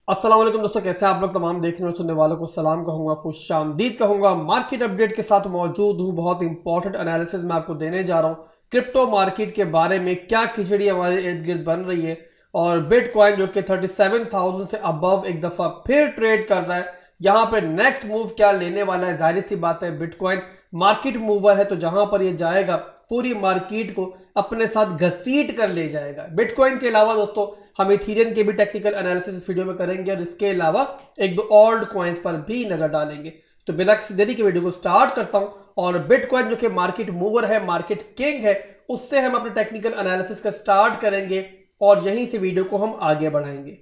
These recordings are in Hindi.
अस्सलाम वालेकुम दोस्तों, कैसे हैं आप लोग। तमाम देखने और सुनने वालों को सलाम कहूँगा, खुश आमदीद कहूँगा। मार्केट अपडेट के साथ मौजूद हूँ। बहुत इंपॉर्टेंट एनालिसिस मैं आपको देने जा रहा हूँ क्रिप्टो मार्केट के बारे में। क्या खिचड़ी हमारे इर्द गिर्द बन रही है और बिटकॉइन जो कि 37,000 से अबव एक दफ़ा फिर ट्रेड कर रहा है, यहाँ पे नेक्स्ट मूव क्या लेने वाला है। जाहिर सी बात है, बिटकॉइन मार्केट मूवर है, तो जहां पर ये जाएगा पूरी मार्केट को अपने साथ घसीट कर ले जाएगा। बिटकॉइन के अलावा दोस्तों हम इथीरियम के भी टेक्निकल एनालिसिस इस वीडियो में करेंगे और इसके अलावा एक दो ऑल्ट कॉइन्स पर भी नजर डालेंगे। तो बिना किसी देरी के वीडियो को स्टार्ट करता हूं और बिटकॉइन जो कि मार्केट मूवर है, मार्केट किंग है, उससे हम अपने टेक्निकल एनालिसिस का स्टार्ट करेंगे और यहीं से वीडियो को हम आगे बढ़ाएंगे।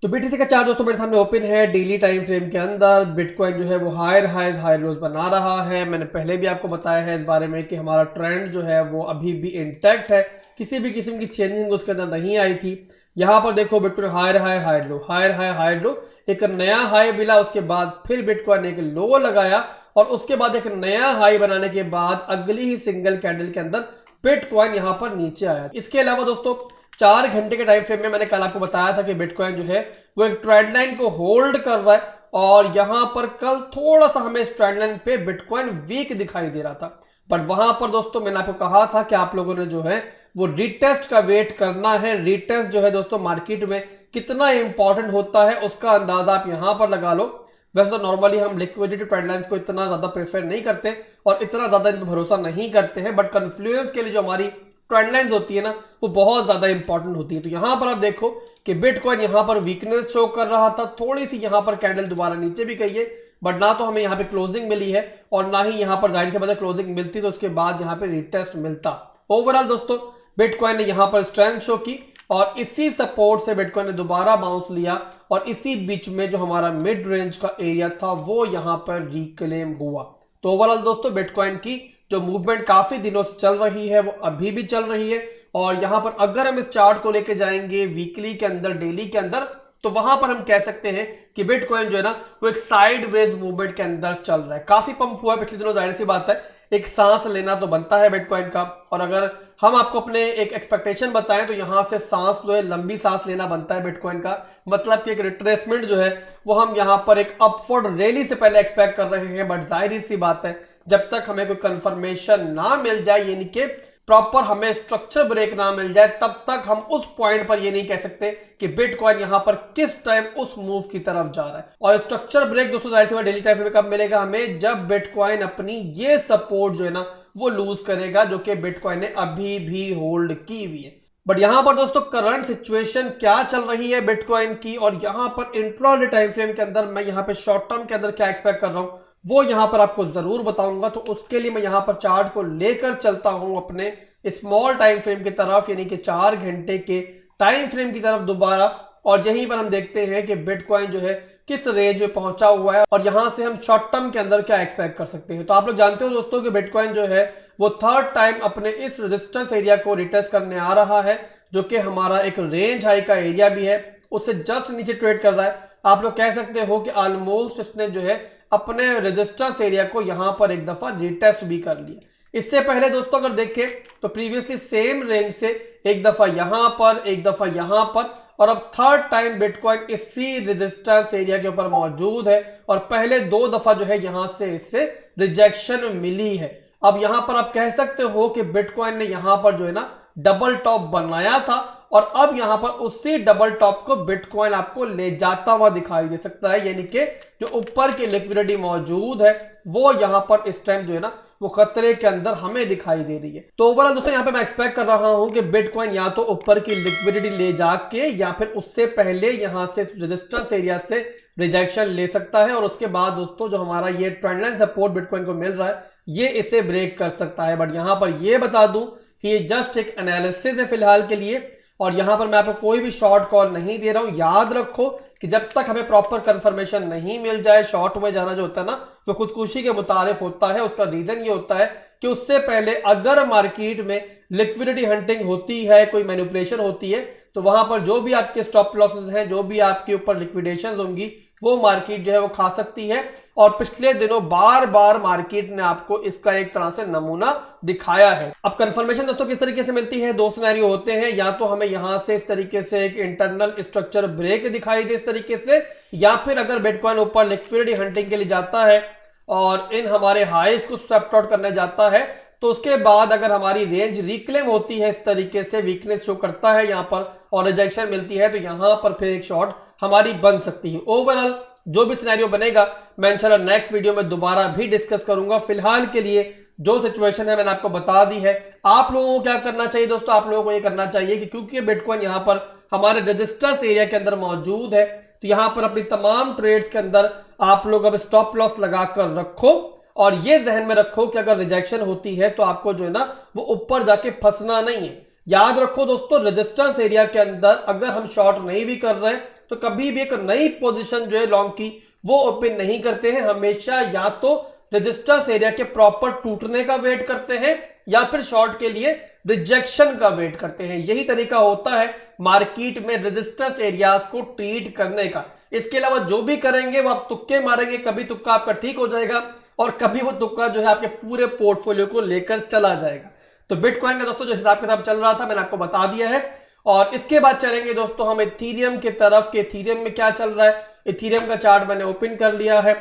तो बीटीसी का चार्ट दोस्तों मेरे सामने ओपन है। डेली टाइम फ्रेम के अंदर बिटकॉइन जो है वो हायर हाइज हायर लोज बना रहा है। मैंने पहले भी आपको बताया है इस बारे में कि हमारा ट्रेंड जो है वो अभी भी इंटैक्ट है, किसी भी किस्म की चेंजिंग उसके अंदर नहीं आई थी। यहाँ पर देखो bitcoin higher high higher low, higher high higher low, एक नया हाई मिला, उसके बाद फिर बिटकॉइन एक लो लगाया और उसके बाद एक नया हाई बनाने के बाद अगली ही सिंगल कैंडल के अंदर बिटकॉइन यहाँ पर नीचे आया। इसके अलावा दोस्तों 4 घंटे के टाइम फ्रेम में मैंने कल आपको बताया था कि बिटकॉइन जो है वो एक ट्रेंड लाइन को होल्ड कर रहा है और यहां पर कल थोड़ा सा हमें इस ट्रेंड लाइन पे बिटकॉइन वीक दिखाई दे रहा था। बट वहां पर दोस्तों मैंने आपको कहा था कि आप लोगों ने जो है वो रीटेस्ट का वेट करना है। रीटेस्ट जो है दोस्तों मार्केट में कितना इंपॉर्टेंट होता है उसका अंदाजा आप यहां पर लगा लो। वैसे तो नॉर्मली हम लिक्विडिटी ट्रेंड लाइंस को इतना ज्यादा प्रेफर नहीं करते और इतना ज्यादा इन पर भरोसा नहीं करते हैं, बट कन्फ्लुएंस के लिए जो हमारी ट्रेंड लाइंस होती है ना, वो बहुत ज्यादा इंपॉर्टेंट होती है। तो यहां पर आप देखो कि बिटकॉइन यहां पर वीकनेस शो कर रहा था, थोड़ी सी यहां पर कैंडल दोबारा नीचे भी गई है, बट ना तो हमें यहां पे क्लोजिंग मिली है और ना ही यहां पर जाहिर से बात है क्लोजिंग मिलती तो उसके बाद यहां पे रिटेस्ट मिलता। ओवरऑल दोस्तों बिटकॉइन ने यहां पर स्ट्रेंथ शो की और इसी सपोर्ट से बिटकॉइन ने दोबारा बाउंस लिया और इसी बीच में जो हमारा मिड रेंज का एरिया था वो यहां पर रिक्लेम हुआ। तो ओवरऑल दोस्तों बिटकॉइन की जो मूवमेंट काफी दिनों से चल रही है वो अभी भी चल रही है और यहां पर अगर हम इस चार्ट को लेके जाएंगे वीकली के अंदर, डेली के अंदर, तो वहां पर हम कह सकते हैं कि बिटकॉइन जो है ना वो एक साइडवेज मूवमेंट के अंदर चल रहा है। काफी पंप हुआ है पिछले दिनों, जाहिर सी बात है एक सांस लेना तो बनता है बिटकॉइन का। और अगर हम आपको अपने एक एक्सपेक्टेशन बताएं तो यहां से सांस जो है लंबी सांस लेना बनता है बिटकॉइन का, मतलब कि एक रिट्रेसमेंट जो है वो हम यहां पर एक अपवर्ड रैली से पहले एक्सपेक्ट कर रहे हैं। बट जाहिर सी बात है जब तक हमें कोई कंफर्मेशन ना मिल जाए, यानी कि प्रॉपर हमें स्ट्रक्चर ब्रेक ना मिल जाए, तब तक हम उस पॉइंट पर ये नहीं कह सकते कि बिटकॉइन यहां पर किस टाइम उस मूव की तरफ जा रहा है। और स्ट्रक्चर ब्रेक दोस्तों जाहिर सी बात डेली टाइम में कब मिलेगा हमें, जब बिटकॉइन अपनी ये सपोर्ट जो है ना वो लूज करेगा, जो कि बिटकॉइन ने अभी भी होल्ड की हुई है। बट यहां पर दोस्तों करंट सिचुएशन क्या चल रही है बिटकॉइन की और यहां पर इंट्राडे टाइम फ्रेम के अंदर मैं यहां पे शॉर्ट टर्म के अंदर क्या एक्सपेक्ट कर रहा हूं वो यहां पर आपको जरूर बताऊंगा। तो उसके लिए मैं यहां पर चार्ट को लेकर चलता हूं अपने स्मॉल टाइम फ्रेम की तरफ, यानी कि 4 घंटे के टाइम फ्रेम की तरफ दोबारा, और यहीं पर हम देखते हैं कि बिटकॉइन जो है किस रेंज में पहुंचा हुआ है और यहां से हम शॉर्ट टर्म के अंदर क्या एक्सपेक्ट कर सकते हैं। तो आप लोग जानते हो दोस्तों कि बिटकॉइन जो है वो थर्ड टाइम अपने इस रेजिस्टेंस एरिया को रिटेस्ट करने आ रहा है, जो कि हमारा एक रेंज हाई का एरिया भी है, उससे जस्ट नीचे ट्रेड कर रहा है। आप लोग कह सकते हो कि ऑलमोस्ट इसने जो है अपने रेजिस्टेंस एरिया को यहां पर एक दफा रिटेस्ट भी कर लिया। इससे पहले दोस्तों अगर देखें तो प्रीवियसली सेम रेंज से एक दफा यहां पर, एक दफा यहां पर, और अब थर्ड टाइम बिटकॉइन इसी रेजिस्टेंस एरिया के ऊपर मौजूद है और पहले 2 दफा जो है यहां से इससे रिजेक्शन मिली है। अब यहां पर आप कह सकते हो कि बिटकॉइन ने यहां पर जो है ना डबल टॉप बनाया था और अब यहां पर उसी डबल टॉप को बिटकॉइन आपको ले जाता हुआ दिखाई दे सकता है, यानी कि जो ऊपर की लिक्विडिटी मौजूद है वो यहां पर इस टाइम जो है ना वो खतरे के अंदर हमें दिखाई दे रही है। तो ओवरऑल दोस्तों यहां पे मैं एक्सपेक्ट कर रहा हूं कि बिटकॉइन या तो ऊपर की लिक्विडिटी ले जाके या फिर उससे पहले यहां से रेजिस्टेंस एरिया से रिजेक्शन ले सकता है और उसके बाद दोस्तों जो हमारा ये ट्रेंड लाइन सपोर्ट बिटकॉइन को मिल रहा है ये इसे ब्रेक कर सकता है। बट यहां पर ये बता दूं कि ये जस्ट एक एनालिसिस है फिलहाल के लिए और यहां पर मैं आपको कोई भी शॉर्ट कॉल नहीं दे रहा हूं। याद रखो कि जब तक हमें प्रॉपर कंफर्मेशन नहीं मिल जाए, शॉर्ट में जाना जो होता है ना वो खुदकुशी के मुतारिफ होता है। उसका रीजन ये होता है कि उससे पहले अगर मार्केट में लिक्विडिटी हंटिंग होती है, कोई मैनिपुलेशन होती है, तो वहां पर जो भी आपके स्टॉप लॉसेस हैं, जो भी आपके ऊपर लिक्विडेशंस होंगी, वो मार्केट जो है वो खा सकती है। और पिछले दिनों बार बार मार्केट ने आपको इसका एक तरह से नमूना दिखाया है। अब कंफर्मेशन दोस्तों किस तरीके से मिलती है, दो सिनेरियो होते हैं, या तो हमें यहां से इस तरीके से एक इंटरनल स्ट्रक्चर ब्रेक दिखाई दे इस तरीके से, या फिर अगर बिटकॉइन ऊपर लिक्विडिटी हंटिंग के लिए जाता है और इन हमारे हाईज को स्वैप्ट आउट करने जाता है, तो उसके बाद अगर हमारी रेंज रिक्लेम होती है इस तरीके से, वीकनेस शो करता है यहां पर और रिजेक्शन मिलती है, तो यहां पर फिर एक शॉर्ट हमारी बन सकती है। ओवरऑल जो भी सिनेरियो बनेगा मैं इंशाल्लाह नेक्स्ट वीडियो में दोबारा भी डिस्कस करूंगा। फिलहाल के लिए जो सिचुएशन है मैंने आपको बता दी है। आप लोगों को क्या करना चाहिए दोस्तों, आप लोगों को ये करना चाहिए कि क्योंकि बिटकॉइन यहां पर हमारे रेजिस्टेंस एरिया के अंदर मौजूद है, तो यहां पर अपनी तमाम ट्रेड्स के अंदर आप लोग अब स्टॉप लॉस लगाकर रखो और ये जहन में रखो कि अगर रिजेक्शन होती है तो आपको जो है ना वो ऊपर जाके फंसना नहीं है। याद रखो दोस्तों, रेजिस्टेंस एरिया के अंदर अगर हम शॉर्ट नहीं भी कर रहे तो कभी भी एक नई पोजीशन जो है लॉन्ग की वो ओपन नहीं करते हैं। हमेशा या तो रेजिस्टेंस एरिया के प्रॉपर टूटने का वेट करते हैं या फिर शॉर्ट के लिए रिजेक्शन का वेट करते हैं। यही तरीका होता है मार्केट में रेजिस्टेंस एरियाज को ट्रीट करने का। इसके अलावा जो भी करेंगे वो आप तुक्के मारेंगे, कभी तुक्का आपका ठीक हो जाएगा और कभी वो तुक्का जो है आपके पूरे पोर्टफोलियो को लेकर चला जाएगा। तो बिटकॉइन का दोस्तों जो हिसाब किताब चल रहा था मैंने आपको बता दिया है। और इसके बाद चलेंगे दोस्तों हम इथीरियम की तरफ कि इथीरियम में क्या चल रहा है। इथीरियम का चार्ट मैंने ओपन कर लिया है।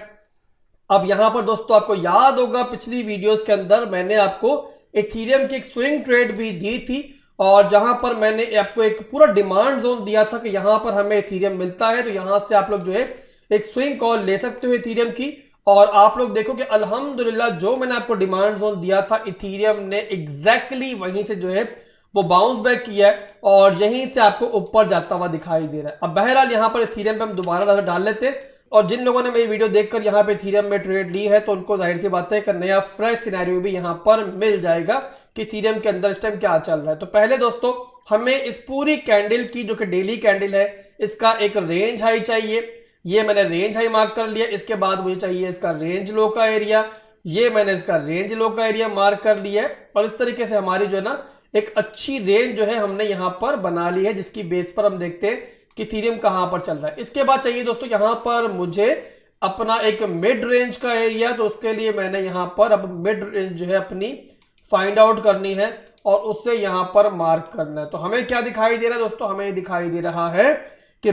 अब यहां पर दोस्तों आपको याद होगा पिछली वीडियोस के अंदर मैंने आपको इथीरियम की एक स्विंग ट्रेड भी दी थी और जहां पर मैंने आपको एक पूरा डिमांड जोन दिया था कि यहां पर हमें इथीरियम मिलता है तो यहां से आप लोग जो है एक स्विंग कॉल ले सकते हो इथीरियम की। और आप लोग देखो कि अल्हम्दुलिल्लाह जो मैंने आपको डिमांड जोन दिया था इथीरियम ने एग्जैक्टली वहीं से जो है वो बाउंस बैक किया है और यहीं से आपको ऊपर जाता हुआ दिखाई दे रहा है। अब बहरहाल यहाँ पर इथीरियम पे हम दोबारा नजर डाल लेते हैं और जिन लोगों ने मेरी वीडियो देखकर यहाँ पे इथीरियम में ट्रेड ली है तो उनको जाहिर सी बात है कि नया फ्रेश सिनेरियो भी यहाँ पर मिल जाएगा कि इथीरियम के अंदर इस टाइम क्या चल रहा है। तो पहले दोस्तों हमें इस पूरी कैंडल की जो कि डेली कैंडल है इसका एक रेंज हाई चाहिए। ये मैंने रेंज हाई मार्क कर लिया। इसके बाद मुझे चाहिए इसका रेंज लो का एरिया। ये मैंने इसका रेंज लो का एरिया मार्क कर लिया है और इस तरीके से हमारी जो है ना एक अच्छी रेंज जो है हमने यहाँ पर बना ली है जिसकी बेस पर हम देखते हैं कि इथीरियम कहाँ पर चल रहा है। इसके बाद चाहिए दोस्तों यहाँ पर मुझे अपना एक मिड रेंज का एरिया, तो उसके लिए मैंने यहाँ पर अब मिड रेंज जो है अपनी फाइंड आउट करनी है और उससे यहाँ पर मार्क करना है। तो हमें क्या दिखाई दे रहा है दोस्तों, हमें दिखाई दे रहा है कि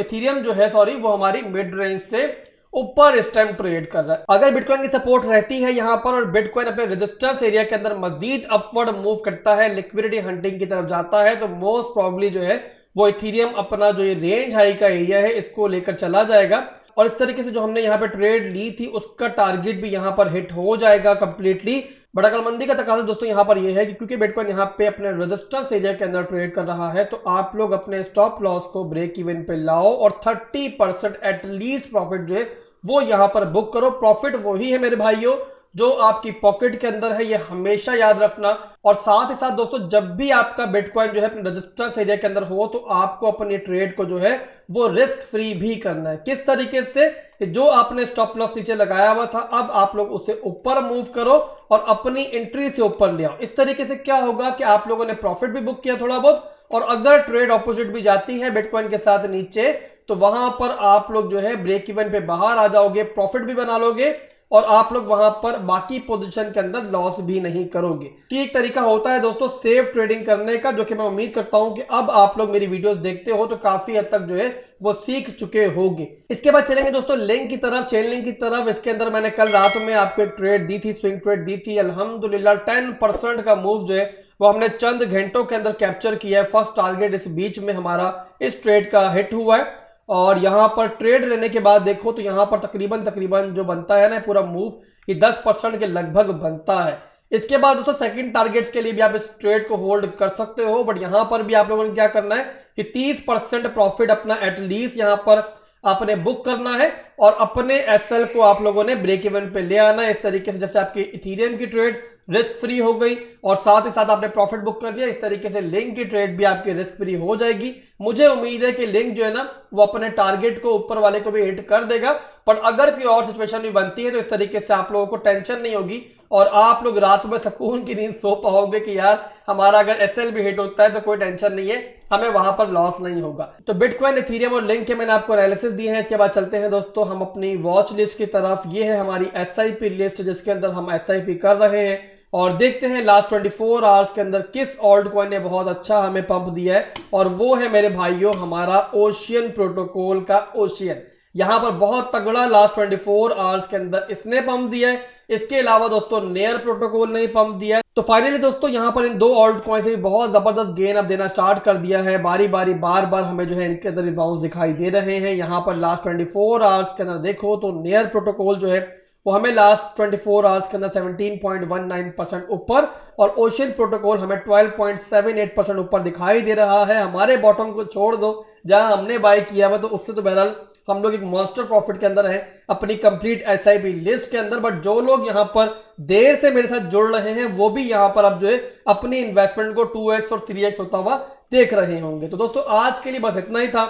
इथीरियम जो है वो हमारी मिड रेंज से ऊपर इस टाइम ट्रेड कर रहा है। अगर बिटकॉइन की सपोर्ट रहती है यहाँ पर और बिटकॉइन अपने रेजिस्टेंस एरिया के अंदर मजीद अपवर्ड मूव करता है, लिक्विडिटी हंटिंग की तरफ जाता है, तो मोस्ट प्रॉब्ली जो है वो इथीरियम अपना जो ये रेंज हाई का एरिया है इसको लेकर चला जाएगा और इस तरीके से जो हमने यहाँ पे ट्रेड ली थी उसका टारगेट भी यहाँ पर हिट हो जाएगा कंप्लीटली। बट अकलमंदी का तकाजा दोस्तों यहाँ पर यह है कि क्योंकि बिटकॉइन यहाँ पे अपने रेजिस्टेंस एरिया के अंदर ट्रेड कर रहा है तो आप लोग अपने स्टॉप लॉस को ब्रेक इवन पे लाओ और 30% एटलीस्ट प्रॉफिट जो है वो यहाँ पर बुक करो। प्रॉफिट वही है मेरे भाइयों जो आपकी पॉकेट के अंदर है, ये हमेशा याद रखना। और साथ ही साथ दोस्तों जब भी आपका बिटकॉइन जो है अपने रेजिस्टेंस एरिया के अंदर हो तो आपको अपनी ट्रेड को जो है वो रिस्क फ्री भी करना है। किस तरीके से कि जो आपने स्टॉप लॉस नीचे लगाया हुआ था अब आप लोग उसे ऊपर मूव करो और अपनी एंट्री से ऊपर ले आओ। इस तरीके से क्या होगा कि आप लोगों ने प्रॉफिट भी बुक किया थोड़ा बहुत और अगर ट्रेड ऑपोजिट भी जाती है बिटकॉइन के साथ नीचे तो वहां पर आप लोग जो है ब्रेक इवन पे बाहर आ जाओगे, प्रॉफिट भी बना लोगे और आप लोग वहां पर बाकी पोजीशन के अंदर लॉस भी नहीं करोगे। ठीक तरीका होता है दोस्तों सेफ ट्रेडिंग करने का, जो कि मैं उम्मीद करता हूं कि अब आप लोग मेरी वीडियोस देखते हो तो काफी हद तक जो है वो सीख चुके होंगे। इसके बाद चलेंगे दोस्तों लिंक की तरफ, चेन लिंक की तरफ। इसके अंदर मैंने कल रात में आपको एक ट्रेड दी थी, स्विंग ट्रेड दी थी। अल्हम्दुलिल्लाह 10% का मूव जो है वो हमने चंद घंटों के अंदर कैप्चर किया है। फर्स्ट टारगेट इस बीच में हमारा इस ट्रेड का हिट हुआ है और यहां पर ट्रेड लेने के बाद देखो तो यहां पर तकरीबन जो बनता है ना पूरा मूव ये 10% के लगभग बनता है। इसके बाद दोस्तों सेकंड टारगेट्स के लिए भी आप इस ट्रेड को होल्ड कर सकते हो, बट यहां पर भी आप लोगों ने क्या करना है कि 30% प्रॉफिट अपना एटलीस्ट यहां पर आपने बुक करना है और अपने एसएल को आप लोगों ने ब्रेक इवन पे ले आना है। इस तरीके से जैसे आपकी इथीरियम की ट्रेड रिस्क फ्री हो गई और साथ ही साथ आपने प्रॉफिट बुक कर लिया, इस तरीके से लिंक की ट्रेड भी आपकी रिस्क फ्री हो जाएगी। मुझे उम्मीद है कि लिंक जो है ना वो अपने टारगेट को ऊपर वाले को भी हिट कर देगा। पर अगर कोई और सिचुएशन भी बनती है तो इस तरीके से आप लोगों को टेंशन नहीं होगी और आप लोग रात में सुकून की नींद सो पाओगे कि यार हमारा अगर एसएल भी हिट होता है तो कोई टेंशन नहीं है, हमें वहां पर लॉस नहीं होगा। तो बिटकॉइन, इथेरियम और लिंक के मैंने आपको एनालिसिस दिए हैं। इसके बाद चलते हैं दोस्तों हम अपनी वॉच लिस्ट की तरफ। ये है हमारी एसआईपी लिस्ट जिसके अंदर हम एसआईपी कर रहे हैं और देखते हैं लास्ट 24 आवर्स के अंदर किस ऑल्ट कॉइन ने बहुत अच्छा हमें पंप दिया है। और वो है मेरे भाइयों हमारा ओशियन प्रोटोकॉल का ओशियन। यहां पर बहुत तगड़ा लास्ट 24 आवर्स के अंदर इसने पंप दिया है। इसके अलावा दोस्तों नेयर प्रोटोकॉल ने पंप दिया है। तो फाइनली दोस्तों यहां पर इन दो ऑल्ट कॉइन से भी बहुत जबरदस्त गेन अब देना स्टार्ट कर दिया है। बारी बारी बार बार हमें जो है इनके अंदर रिबाउंस दिखाई दे रहे हैं। यहां पर लास्ट 24 आवर्स के अंदर देखो तो नेयर प्रोटोकॉल जो है वो हमें लास्ट 24 आवर्स के अंदर 17.19% ऊपर और ओशियन प्रोटोकॉल हमें 12.78% ऊपर दिखाई दे रहा है। हमारे बॉटम को छोड़ दो जहां हमने बाय किया हुआ, तो उससे तो बहरहाल हम लोग एक मॉन्स्टर प्रॉफिट के अंदर हैं अपनी कंप्लीट एसआईपी लिस्ट के अंदर। बट जो लोग यहां पर देर से मेरे साथ जुड़ रहे हैं वो भी यहां पर अब जो है अपनी इन्वेस्टमेंट को 2x और 3x होता हुआ देख रहे होंगे। तो दोस्तों आज के लिए बस इतना ही था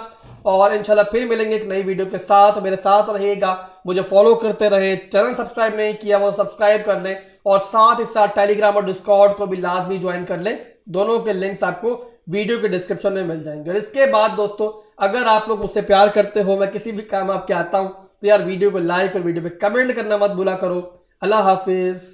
और इंशाल्लाह फिर मिलेंगे एक नई वीडियो के साथ। मेरे साथ रहिएगा, मुझे फॉलो करते रहे, चैनल सब्सक्राइब नहीं किया वो सब्सक्राइब कर लें और साथ ही साथ टेलीग्राम और डिस्कॉर्ड को भी लाजमी ज्वाइन कर लें। दोनों के लिंक्स आपको वीडियो के डिस्क्रिप्शन में मिल जाएंगे। और इसके बाद दोस्तों अगर आप लोग मुझसे प्यार करते हो, मैं किसी भी काम आपके आता हूं तो यार वीडियो को लाइक और वीडियो पे कमेंट करना मत भूला करो। अल्लाह हाफिज।